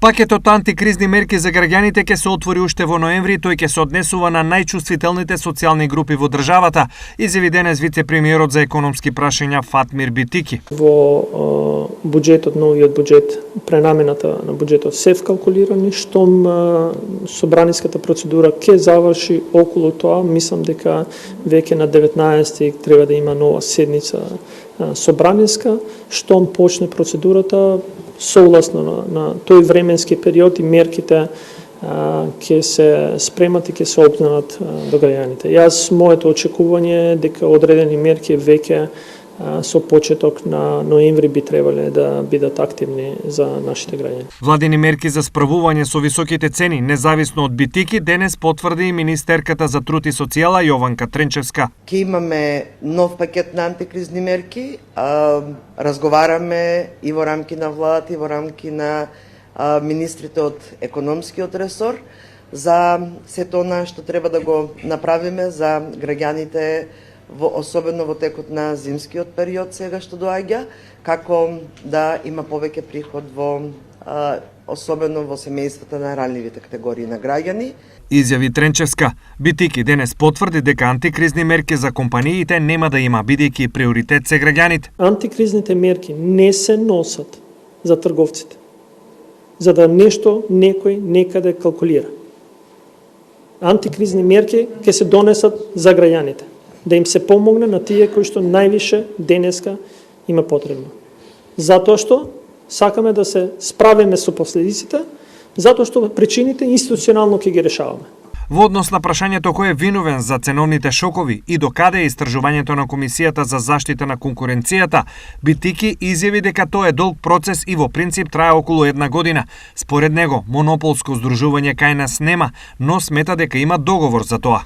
Пакетот антикризни мерки за граѓаните ќе се отвори уште во ноември, тој ќе се однесува на најчувствителните социјални групи во државата, изјави денес вице-премиерот за економски прашања Фатмир Битики. Во буџетот, новиот буџет, пренамената на буџетот се вкалкулирани, штом собраниската процедура ќе заврши околу тоа, мислам дека веќе на 19 треба да има нова седница собраниска, штом почне процедурата согласно на тој временски период и мерките ќе се спремат и ќе се обзнанат до граѓаните. Јас моето очекување е дека одредени мерки веќе со почеток на ноември би требале да бидат активни за нашите граѓани. Владини мерки за справување со високите цени, независно од Битики, денес потврди и министерката за труд и социјала Јованка Тренчевска. Ке имаме нов пакет на антикризни мерки, разговараме и во рамки на владата и во рамки на министрите од економскиот ресор за сето она што треба да го направиме за граѓаните особено во текот на зимскиот период сега што доаѓа, како да има повеќе приход особено во семејствата на ранливите категории на граѓани. Изјави Тренчевска. Битики денес потврди дека антикризни мерки за компаниите нема да има, бидејќи приоритет се граѓаните. Антикризните мерки не се носат за трговците, за да нешто некој некаде калкулира. Антикризни мерки ќе се донесат за граѓаните, да им се помогне на тие кои што највише денеска има потребно. Затоа што сакаме да се справиме со последиците, затоа што причините институционално ќе ги решаваме. Во однос на прашањето кој е виновен за ценовните шокови и докаде е истражувањето на Комисијата за заштита на конкуренцијата, Битики изјави дека тоа е долг процес и во принцип трае околу 1 година. Според него, монополско здружување кај нас нема, но смета дека има договор за тоа.